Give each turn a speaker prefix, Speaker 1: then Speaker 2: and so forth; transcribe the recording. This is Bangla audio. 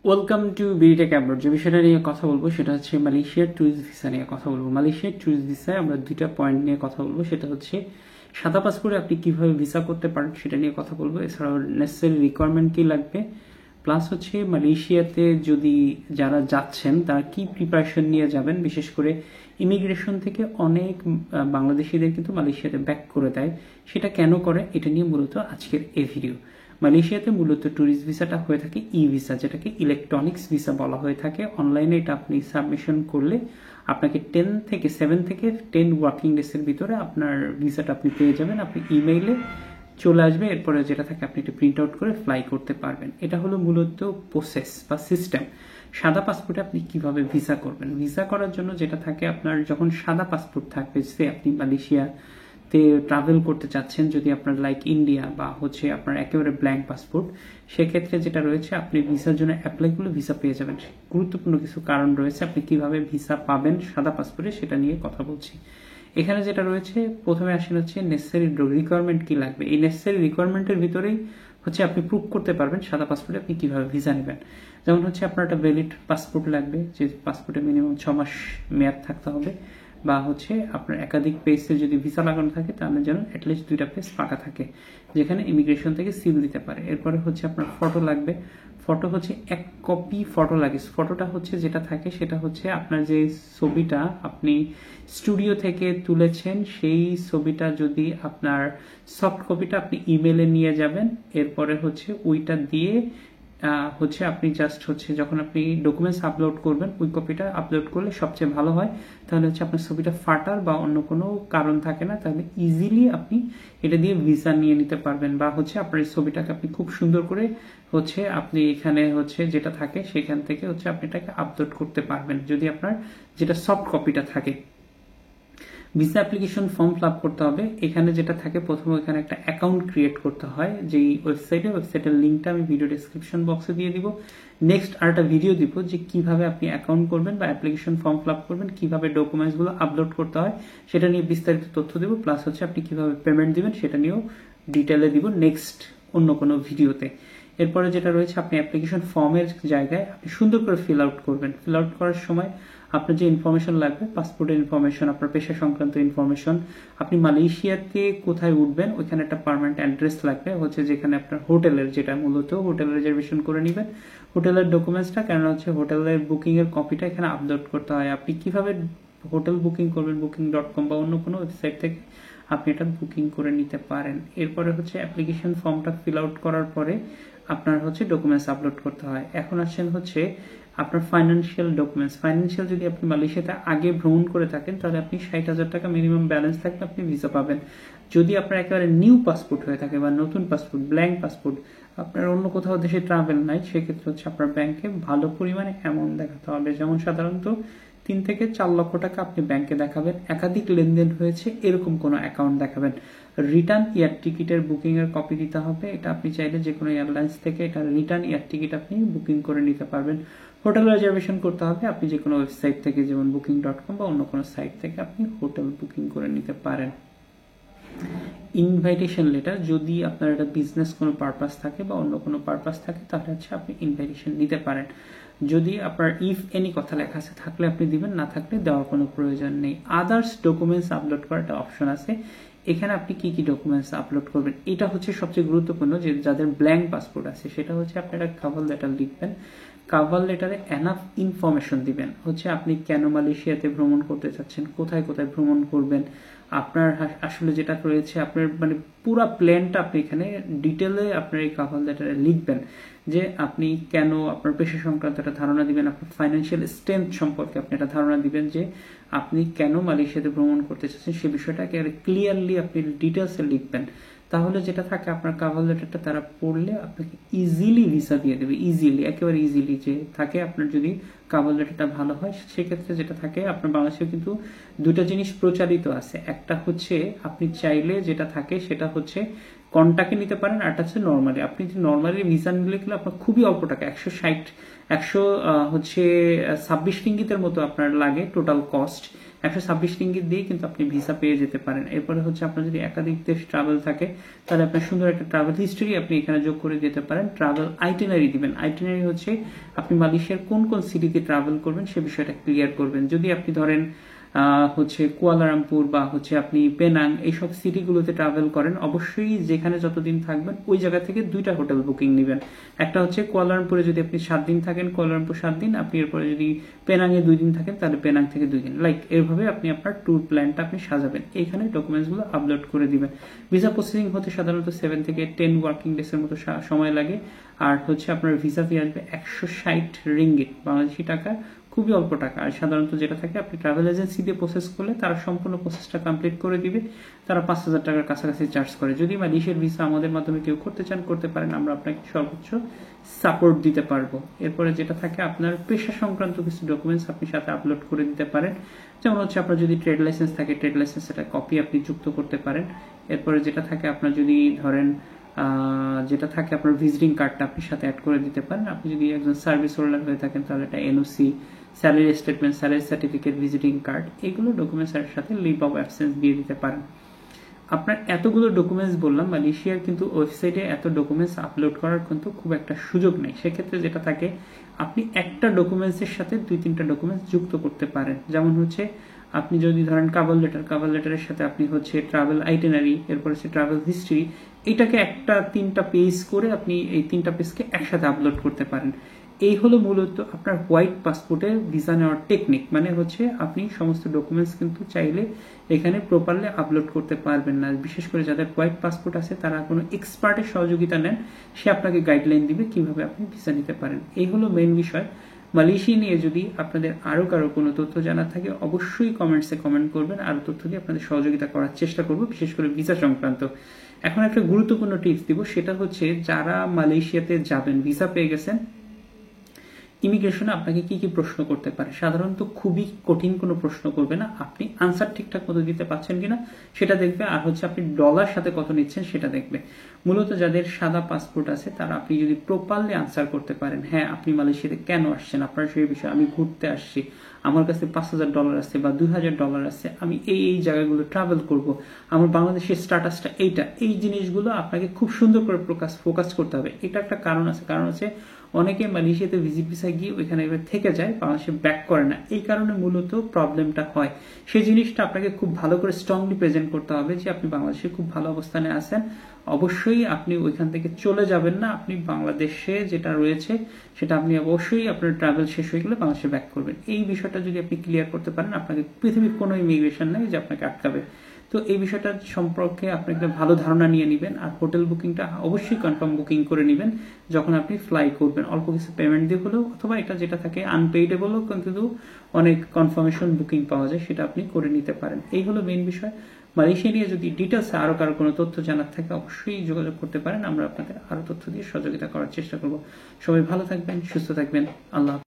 Speaker 1: Welcome to B Tech abroad. যে বিষয়টা নিয়ে কথা বলবো সেটা হচ্ছে মালয়েশিয়ার ট্যুরিস্ট ভিসা নিয়ে কথা বলবো। মালয়েশিয়ার ট্যুরিস্ট ভিসায় আমরা দুইটা পয়েন্ট নিয়ে কথা বলবো, সেটা হচ্ছে সাদা পাসপোর্টে আপনি কিভাবে ভিসা করতে পারেন সেটা নিয়ে কথা বলবো, এছাড়াও নেসেসারি রিকোয়ারমেন্ট কি লাগবে, প্লাস হচ্ছে মালয়েশিয়াতে যদি যারা যাচ্ছেন তারা কি প্রিপারেশন নিয়ে যাবেন। বিশেষ করে ইমিগ্রেশন থেকে অনেক বাংলাদেশিদের কিন্তু মালয়েশিয়াতে ব্যাক করে দেয়, সেটা কেন করে এটা নিয়ে মূলত আজকের এই ভিডিও। মালয়েশিয়াতে মূলত ট্যুরিস্ট ভিসাটা হয়ে থাকে ই ভিসা, যেটাকে ইলেকট্রনিক্স ভিসা বলা হয়ে থাকে। অনলাইনে এটা আপনি সাবমিশন করলে আপনাকে 7 থেকে 10 ওয়ার্কিং ডেজের ভিতরে আপনার ভিসাটা আপনি পেয়ে যাবেন। আপনি ইমেইলে চলে আসবে, এরপরে যেটা থাকে আপনি এটা প্রিন্ট আউট করে ফ্লাই করতে পারবেন। এটা হলো মূলত প্রসেস বা সিস্টেম। সাদা পাসপোর্টে আপনি কিভাবে ভিসা করবেন, ভিসা করার জন্য যেটা থাকে আপনার যখন সাদা পাসপোর্ট থাকবে, সে আপনি মালয়েশিয়া ট্রাভেল করতে চাচ্ছেন, যদি আপনার লাইক ইন্ডিয়া বা হচ্ছে আপনার একেবারে ব্ল্যাঙ্ক পাসপোর্ট, সেক্ষেত্রে যেটা রয়েছে আপনি ভিসার জন্য অ্যাপ্লাই করলে ভিসা পেয়ে যাবেন। গুরুত্বপূর্ণ কিছু কারণ রয়েছে আপনি কিভাবে ভিসা পাবেন সাদা পাসপোর্টে, সেটা নিয়ে কথা বলছি। এখানে যেটা রয়েছে প্রথমে আসেন হচ্ছে নেসেসারি রিকোয়ারমেন্ট কি লাগবে। এই নেসেসারি রিকোয়ারমেন্টের ভিতরেই হচ্ছে আপনি প্রুভ করতে পারবেন সাদা পাসপোর্টে আপনি কিভাবে ভিসা নেবেন। যেমন হচ্ছে আপনার একটা ভ্যালিড পাসপোর্ট লাগবে, যে পাসপোর্টে মিনিমাম 6 মাস মেয়াদ থাকতে হবে, বা হচ্ছে আপনার একাধিক পেজে যদি ভিসা লাগানো থাকে তাহলে যেন অ্যাটলিস্ট 2টা পেজ ফাঁকা থাকে যেখানে ইমিগ্রেশন থেকে সিল দিতে পারে। এরপরে হচ্ছে আপনার ফটো লাগবে। ফটো হচ্ছে 1 কপি ফটো লাগে। ফটোটা হচ্ছে যেটা থাকে সেটা হচ্ছে আপনার যে ছবিটা আপনি স্টুডিও থেকে তুলেছেন, সেই ছবিটা যদি আপনার সফট কপিটা আপনি ইমেলে নিয়ে যাবেন। এরপরে হচ্ছে ওইটা দিয়ে হচ্ছে আপনি জাস্ট হচ্ছে যখন আপনি ডকুমেন্টস আপলোড করবেন, ওই কপিটা আপলোড করলে সবচেয়ে ভালো হয়। তাহলে হচ্ছে আপনার ছবিটা ফাটার বা অন্য কোনো কারণ থাকে না, তাহলে ইজিলি আপনি এটা দিয়ে ভিসা নিয়ে নিতে পারবেন। বা হচ্ছে আপনার এই ছবিটাকে আপনি খুব সুন্দর করে হচ্ছে আপনি এখানে হচ্ছে যেটা থাকে সেখান থেকে হচ্ছে আপনি এটাকে আপলোড করতে পারবেন যদি আপনার যেটা সফট কপিটা থাকে। Visa application form fill up করতে হবে। এখানে যেটা থাকে প্রথমে এখানে একটা অ্যাকাউন্ট ক্রিয়েট করতে হয়, যেই ওয়েবসাইটের লিঙ্কটা আমি ভিডিও ডেসক্রিপশন বক্সে দিয়ে দিব। নেক্সট আর একটা ভিডিও দিব যে কিভাবে আপনি অ্যাকাউন্ট করবেন বা অ্যাপ্লিকেশন ফর্ম ফিল আপ করবেন, কিভাবে ডকুমেন্টসগুলো আপলোড করতে হয় সেটা নিয়ে বিস্তারিত তথ্য দেব। প্লাস হচ্ছে আপনি কিভাবে পেমেন্ট দিবেন সেটা নিয়েও ডিটেলে দিব নেক্সট অন্য কোনো ভিডিওতে। এরপরে যেটা রয়েছে আপনি অ্যাপ্লিকেশন ফর্মের জায়গায় আপনি সুন্দর করে ফিল আউট করবেন। ফিল আউট করার সময় আপনার যে ইনফরমেশন লাগবে, পাসপোর্টের ইনফরমেশন, আপনার পেশা সংক্রান্ত ইনফরমেশন, আপনি মালয়েশিয়াতে কোথায় উঠবেন ওইখানে একটা পার্মানেন্ট অ্যাড্রেস লাগবে, হচ্ছে যেখানে আপনার হোটেলের, যেটা মূলত হোটেল রিজার্ভেশন করে নেবেন, হোটেলের ডকুমেন্টসটা, কারণ হচ্ছে হোটেলের বুকিং এর কপিটা এখানে আপলোড করতে হয়। আপনি কিভাবে হোটেল বুকিং করবেন, booking.com বা অন্য কোনো ওয়েবসাইট থেকে আপনি এটা বুকিং করে নিতে পারেন। এরপরে হচ্ছে অ্যাপ্লিকেশন ফর্মটা ফিল আউট করার পরে আপনার হচ্ছে ডকুমেন্টস আপলোড করতে হয়। এখন আসেন হচ্ছে আপনার ফাইন্যান্সিয়াল ডকুমেন্টস। ফাইন্যান্সিয়াল যদি আপনি মালয়েশিয়াতে আগে ভ্রমণ করে থাকেন তাহলে আপনি 60,000 টাকা মিনিমাম ব্যালেন্স থাকলে আপনি ভিসা পাবেন। যদি আপনার একেবারে নিউ পাসপোর্ট হয়ে থাকে বা নতুন পাসপোর্ট, ব্ল্যাঙ্ক পাসপোর্ট, আপনার অন্য কোথাও দেশে ট্রাভেল নাই, সেক্ষেত্রে হচ্ছে আপনার ব্যাংকে ভালো পরিমাণে অ্যামাউন্ট দেখাতে হবে। যেমন সাধারণত 3 থেকে 4 লক্ষ টাকা আপনি ব্যাংকে দেখাবেন, একাধিক লেনদেন হয়েছে এরকম কোনো অ্যাকাউন্ট দেখাবেন। রিটার্ন এয়ার টিকিটের বুকিং এর কপি দিতে হবে। এটা আপনি চাইলে যে কোনো এয়ারলাইন্স থেকে এটা রিটার্ন এয়ার টিকিট আপনি বুকিং করে নিতে পারবেন। হোটেল রিজার্ভেশন করতে হবে, আপনি যে কোনো ওয়েবসাইট থেকে যেমন booking.com বা অন্য কোনো সাইট থেকে আপনি হোটেল বুকিং করে নিতে পারেন। ইনভাইটেশন লেটার, যদি আপনার এটা বিজনেস কোনো পারপাস থাকে বা অন্য কোনো পারপাস থাকে তাহলে হচ্ছে আপনি ইনভাইটেশন নিতে পারেন। যদি আপনার ইফ এনি কথা লেখা আছে থাকলে আপনি দিবেন, না থাকলে দেওয়ার কোনো প্রয়োজন নেই। আদার্স ডকুমেন্টস আপলোড করার একটা অপশন আছে, এখানে আপনি কি কি ডকুমেন্টস আপলোড করবেন। এটা হচ্ছে সবচেয়ে গুরুত্বপূর্ণ, যে যাদের ব্ল্যাঙ্ক পাসপোর্ট আছে সেটা হচ্ছে আপনি একটা কাভার লেটার লিখবেন। কাভার লেটারে এনাফ ইনফরমেশন দিবেন, হচ্ছে আপনি কেন মালয়েশিয়াতে ভ্রমণ করতে চাচ্ছেন, কোথায় কোথায় ভ্রমণ করবেন, আপনার আসলে যেটা রয়েছে আপনার মানে পুরো প্ল্যানটা আপনি এখানে ডিটেলে আপনার এই কাভার লেটারে লিখবেন। যে আপনি কেন, আপনার পেশা সংক্রান্ত একটা ধারণা দিবেন, আপনার ফাইন্যান্সিয়াল স্ট্রেংথ সম্পর্কে আপনি একটা ধারণা দিবেন, যে আপনি কেন মালয়েশিয়াতে ভ্রমণ করতে চাচ্ছেন সে বিষয়টাকে ক্লিয়ারলি আপনি ডিটেলসে লিখবেন। তাহলে যেটা থাকে আপনার কাভার লেটারটা তারা পড়লে আপনাকে ইজিলি ভিসা দিয়ে দেবে, ইজিলি, একেবারে ইজিলি। যে থাকে আপনার যদি কাভার লেটারটা ভালো হয় সেক্ষেত্রে যেটা থাকে আপনার বাংলাদেশে কিন্তু দুটা জিনিস প্রচারিত আছে। একটা হচ্ছে আপনি চাইলে যেটা থাকে সেটা হচ্ছে কন্টাকে নিতে পারেন, আর একটা হচ্ছে নর্মালি। আপনি যে নর্মালি ভিসা নিলে গেলে আপনার খুবই অল্প টাকা, 126 রিঙ্গিতের মতো আপনার লাগে টোটাল কস্ট। 126 রিঙ্গিত দিয়ে কিন্তু আপনি ভিসা পেয়ে যেতে পারেন। এরপরে হচ্ছে আপনার যদি একাধিক দেশ ট্রাভেল থাকে তাহলে আপনার সুন্দর একটা ট্রাভেল হিস্ট্রি আপনি এখানে যোগ করে দিতে পারেন। ট্রাভেল আইটিনারি দিবেন। আইটিনারি হচ্ছে আপনি মালয়েশিয়ার কোন কোন সিটিতে ট্রাভেল করবেন সে বিষয়টা ক্লিয়ার করবেন। যদি আপনি ধরেন হচ্ছে কুয়ালালামপুর বা হচ্ছে আপনি পেনাং এইসব সিটিগুলোতে ট্রাভেল করেন, অবশ্যই যেখানে যতদিন থাকবেন ওই জায়গা থেকে 2টা হোটেল বুকিং নেবেন। একটা হচ্ছে কুয়ালালামপুরে যদি আপনি 7 দিন থাকেন, কুয়ালালামপুর 7 দিন, আপনি এরপরে যদি পেনাংয়ে 2 দিন থাকেন তাহলে পেনাং থেকে 2 দিন, লাইক এভাবে আপনি আপনার ট্যুর প্ল্যানটা আপনি সাজাবেন। এইখানে ডকুমেন্টসগুলো আপলোড করে দিবেন। ভিসা প্রসেসিং হতে সাধারণত 7 থেকে 10 ওয়ার্কিং ডেজের মতো সময় লাগে। আর হচ্ছে আপনার ভিসা ফি আসবে 160 রিঙ্গিত, বাংলাদেশি টাকা, খুবই অল্প টাকা। আর সাধারণত যেটা থাকে আপনি ট্রাভেল এজেন্সি দিয়ে প্রসেস করলে তারা সম্পূর্ণ প্রসেসটা কমপ্লিট করে দিবে, তারা 5,000 টাকার কাছাকাছি চার্জ করে। যদি মালয়েশিয়ার ভিসা আমাদের মাধ্যমে কেউ করতে চান করতে পারেন, আমরা আপনাকে সর্বোচ্চ সাপোর্ট দিতে পারবো। এরপরে যেটা থাকে আপনার পেশা সংক্রান্ত কিছু ডকুমেন্টস আপনি সাথে আপলোড করে দিতে পারেন, যেমন হচ্ছে আপনার যদি ট্রেড লাইসেন্স থাকে ট্রেড লাইসেন্সের কপি আপনি যুক্ত করতে পারেন। এরপরে যেটা থাকে আপনার যদি ধরেন যেটা থাকে আপনার ভিজিটিং কার্ডটা আপনি সাথে অ্যাড করে দিতে পারেন। আপনি যদি একজন সার্ভিস হোল্ডার হয়ে থাকেন তাহলে এটা NOC, salary statement, salary certificate, visiting card, এগুলো ডকুমেন্টসের সাথে লিভ অফ অ্যাবসেন্স দিয়ে দিতে পারেন। আপনার এতগুলো ডকুমেন্টস বললাম, মালয়েশিয়ার কিন্তু ওয়েবসাইটে এত ডকুমেন্টস আপলোড করার কিন্তু খুব একটা সুযোগ নেই। সেক্ষেত্রে যেটা থাকে আপনি একটা ডকুমেন্টসের সাথে 2-3টা ডকুমেন্টস যুক্ত করতে পারেন। যেমন হচ্ছে আপনি যদি ধরেন কাভার লেটারের সাথে আপনি হচ্ছে ট্রাভেল আইটিনারি, এরপর হচ্ছে ট্রাভেল হিস্ট্রি, এটাকে 3টা পেজ করে আপনি এই 3টা পেজকে একসাথে আপলোড করতে পারেন। এই হলো মূলত আপনার হোয়াইট পাসপোর্টে ভিসা নেওয়ার টেকনিক। মানে হচ্ছে আপনি সমস্ত ডকুমেন্টস কিন্তু চাইলে এখানে প্রপারলি আপলোড করতে পারবেন না। বিশেষ করে যাদের হোয়াইট পাসপোর্ট আছে তারা কোনো এক্সপার্টের সহযোগিতা নেন, সে আপনাকে গাইডলাইন দিবে কিভাবে আপনি ভিসা নিতে পারেন। এই হলো মেইন বিষয়। মালয়েশিয়া নিয়ে যদি আপনাদের আরো কারো কোনো তথ্য জানার থাকে অবশ্যই কমেন্টসে কমেন্ট করবেন, আরো তথ্য দিয়ে আপনাদের সহযোগিতা করার চেষ্টা করব, বিশেষ করে ভিসা সংক্রান্ত। এখন একটা গুরুত্বপূর্ণ টিপস দিব, সেটা হচ্ছে যারা মালয়েশিয়াতে যাবেন, ভিসা পেয়ে গেছেন, ইমিগ্রেশনে আপনাকে কি কি প্রশ্ন করতে পারে। সাধারণত খুবই কঠিন কোনো প্রশ্ন করবে না, আপনি আনসার ঠিকঠাক মতো দিতে পারছেন কিনা সেটা দেখবে, আর হচ্ছে আপনি ডলার সাথে কত নিচ্ছেন সেটা দেখবে। মূলত যাদের সাদা পাসপোর্ট আছে তারা আপনি যদি প্রপারলি আনসার করতে পারেন, হ্যাঁ আপনি মালয়েশিয়াতে কেন আসছেন, আপনার সেই বিষয়ে, আমি ঘুরতে আসছি, আমার কাছে $5,000 আছে বা $2,000 আছে, আমি এই জায়গাগুলো ট্রাভেল করব, আমার বাংলাদেশের স্ট্যাটাসটা এইটা, এই জিনিসগুলো আপনাকে খুব সুন্দর করে ফোকাস করতে হবে। এটা একটা কারণ আছে, কারণ হচ্ছে অনেকে মালয়েশিয়াতে ভিজিট ভিসা গিয়ে ওইখানে থেকে যায়, বাংলাদেশে ব্যাক করে না, এই কারণে মূলত প্রবলেমটা হয়। সেই জিনিসটা আপনাকে খুব ভালো করে স্ট্রংলি প্রেজেন্ট করতে হবে যে আপনি বাংলাদেশে খুব ভালো অবস্থানে আছেন, অবশ্যই আপনি ওইখান থেকে চলে যাবেন না, আপনি বাংলাদেশে যেটা রয়েছে সেটা আপনি অবশ্যই আপনার ট্রাভেল শেষ হয়ে গেলে বাংলাদেশে ব্যাক করবেন। এই বিষয়টা যদি আপনি ক্লিয়ার করতে পারেন, আপনাকে পৃথিবীর কোনো ইমিগ্রেশন নেই যে আপনাকে আটকাবে। তো এই বিষয়টা সম্পর্কে আপনি একটা ভালো ধারণা নিয়ে নেবেন। আর হোটেল বুকিংটা অবশ্যই কনফার্ম বুকিং করে নেবেন যখন আপনি ফ্লাই করবেন, অল্প কিছু পেমেন্ট দিয়ে হলেও, অথবা এটা যেটা থাকে আনপেইডেবলও কিন্তু অনেক কনফার্মেশন বুকিং পাওয়া যায়, সেটা আপনি করে নিতে পারেন। এই হলো মেইন বিষয়। মালয়েশিয়া নিয়ে যদি ডিটেলসে আরো কারো কোনো তথ্য জানার থাকে অবশ্যই যোগাযোগ করতে পারেন, আমরা আপনাদের আরো তথ্য দিয়ে সহযোগিতা করার চেষ্টা করব। সবাই ভালো থাকবেন, সুস্থ থাকবেন, আল্লাহ।